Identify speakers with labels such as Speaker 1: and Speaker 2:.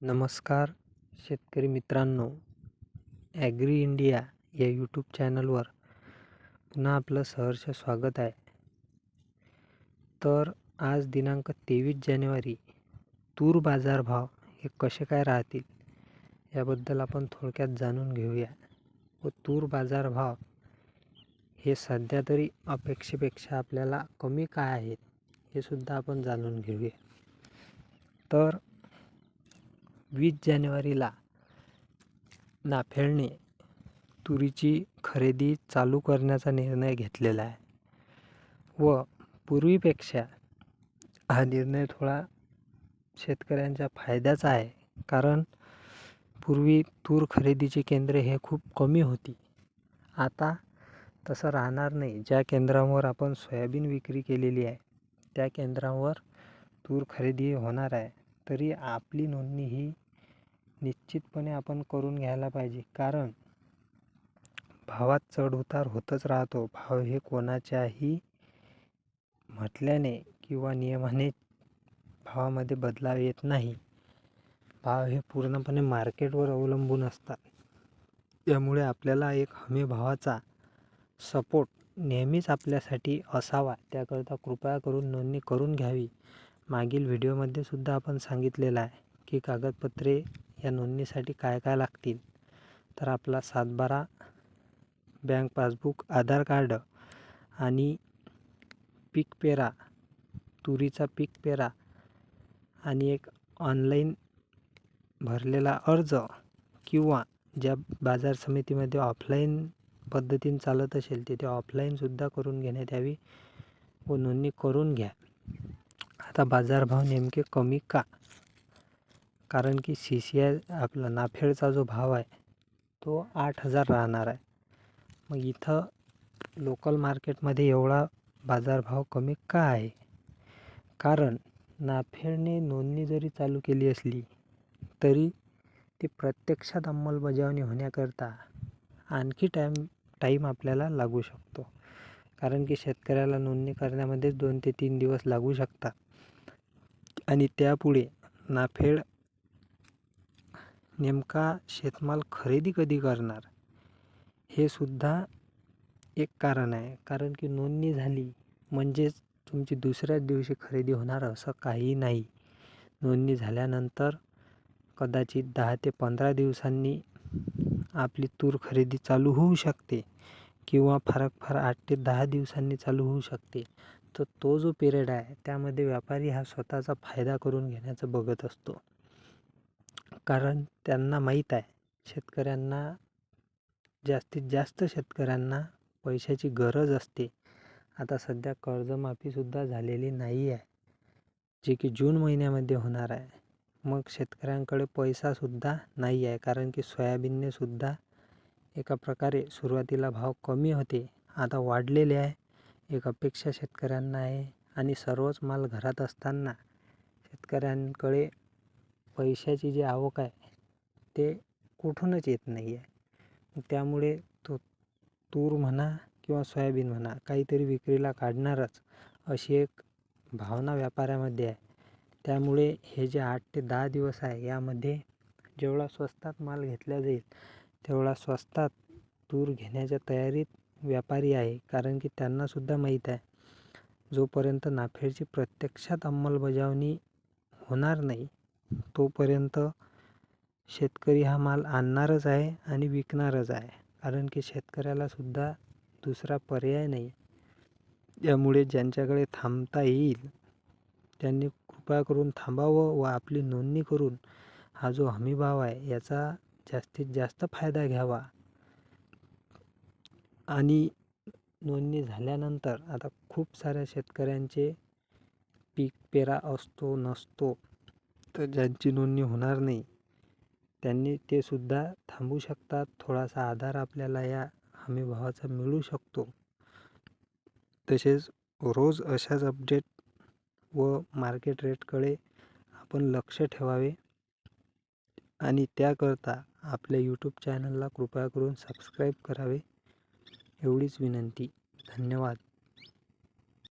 Speaker 1: नमस्कार शेतकरी मित्रांनो, ॲग्री इंडिया या यूट्यूब चॅनलवर पुन्हा आपलं सहर्ष स्वागत आहे. तर आज दिनांक 23 जानेवारी तूर बाजारभाव हे कसे काय राहतील याबद्दल आपण थोडक्यात जाणून घेऊया. व तूर बाजारभाव हे सध्या तरी अपेक्षेपेक्षा आपल्याला कमी काय आहेत हे सुद्धा आपण जाणून घेऊया. तर 20 जानेवारीला नाफेडने तुरीची खरेदी चालू करण्याचा निर्णय घेतलेला आहे व पूर्वीपेक्षा हा निर्णय थोडा शेतकऱ्यांच्या फायद्याचा आहे. कारण पूर्वी तूर खरेदीची केंद्रे हे खूप कमी होती. आता तसं राहणार नाही. ज्या केंद्रांवर आपण सोयाबीन विक्री केलेली आहे त्या केंद्रांवर तूर खरेदी होणार आहे. तरी आपली नोंदणी ही निश्चितपणे आपण करून घ्यायला पाहिजे. कारण भावात चढ उतार होतच राहतो. भाव हे कोणाच्याही म्हटल्याने किंवा नियमाने भावामध्ये बदलाव येत नाही. भाव हे पूर्णपणे मार्केटवर अवलंबून असतात. त्यामुळे आपल्याला एक हमी भावाचा सपोर्ट नेहमीच आपल्यासाठी असावा. त्याकरता कृपया करून नोंदणी करून घ्यावी. मागील व्हिडिओमध्ये सुद्धा आपण सांगितलेलं आहे की कागदपत्रे या नोंदणीसाठी काय काय लागतील. तर आपला 7/12 बँक पासबुक, आधार कार्ड आणि पीक पेरा, तुरीचा पीक पेरा आणि एक ऑनलाईन भरलेला अर्ज किंवा ज्या बाजार समितीमध्ये ऑफलाईन पद्धतीने चालत असेल तिथे ऑफलाईनसुद्धा करून घेण्यात यावी व नोंदणी करून घ्या. आता बाजारभाव नेमके कमी का? कारण की CCI आपला नाफेडचा जो भाव आहे तो 8,000 राहणार आहे. मग इथं लोकल मार्केटमध्ये एवढा बाजारभाव कमी का आहे? कारण नाफेडने नोंदणी जरी चालू केली असली तरी ती प्रत्यक्षात अंमलबजावणी होण्याकरता आणखी टाईम आपल्याला लागू शकतो. कारण की शेतकऱ्याला नोंदणी करण्यामध्येच 2 ते 3 दिवस लागू शकतात. आणि त्यापुढे नाफेड नेमका शेतमाल खरेदी कधी करणार हे सुद्धा एक कारण आहे. कारण की नोंदणी झाली म्हणजेच तुमची दुसऱ्याच दिवशी खरेदी होणार असं काही नाही. नोंदणी झाल्यानंतर कदाचित 10 ते 15 दिवसांनी आपली तूर खरेदी चालू होऊ शकते किंवा फार 8 ते 10 दिवसांनी चालू होऊ शकते. तर तो जो पिरियड आहे त्यामध्ये व्यापारी हा स्वतःचा फायदा करून घेण्याचं बघत असतो. कारण त्यांना माहीत आहे शेतकऱ्यांना, जास्तीत जास्त शेतकऱ्यांना पैशाची गरज असते. आता सध्या कर्जमाफीसुद्धा झालेली नाही आहे, जे की जून महिन्यामध्ये होणार आहे. मग शेतकऱ्यांकडे पैसासुद्धा नाही आहे. कारण की सोयाबीनने सुद्धा एका प्रकारे सुरुवातीला भाव कमी होते, आता वाढलेले आहे. एक अपेक्षा शेतकऱ्यांना आहे आणि सर्वच माल घरात असताना शेतकऱ्यांकडे पैशाची जी आवक आहे ते कुठूनच येत नाही आहे. त्यामुळे तो तूर म्हणा किंवा सोयाबीन म्हणा काहीतरी विक्रीला काढणारच अशी एक भावना व्यापाऱ्यामध्ये आहे. त्यामुळे हे जे 8 ते 10 दिवस आहे यामध्ये जेवढा स्वस्तात माल घेतला जाईल तेवढा स्वस्तात तूर घेण्याच्या तयारीत व्यापारी आहे. कारण की त्यांनासुद्धा माहीत आहे जोपर्यंत नाफेडची प्रत्यक्षात अंमलबजावणी होणार नाही तोपर्यंत शेतकरी हा माल आणणारच आहे आणि विकणारच आहे. कारण की शेतकऱ्यालासुद्धा दुसरा पर्याय नाही. त्यामुळे ज्यांच्याकडे थांबता येईल त्यांनी कृपया करून थांबावं व आपली नोंदणी करून हा जो हमीभाव आहे याचा जास्तीत जास्त फायदा घ्यावा. आणि नोंदणी झाल्यानंतर आता खूप साऱ्या शेतकऱ्यांचे पीक पेरा असतो नसतो, तर ज्यांची नोंदणी होणार नाही त्यांनी ते सुद्धा थांबू शकतात. थोडासा आधार आपल्याला या हमीभावाचा मिळू शकतो. तसेच रोज अशाच अपडेट व मार्केट रेटकडे आपण लक्ष ठेवावे आणि त्याकरता आपल्या यूट्यूब चॅनलला कृपया करून सबस्क्राईब करावे एवढीच विनंती. धन्यवाद.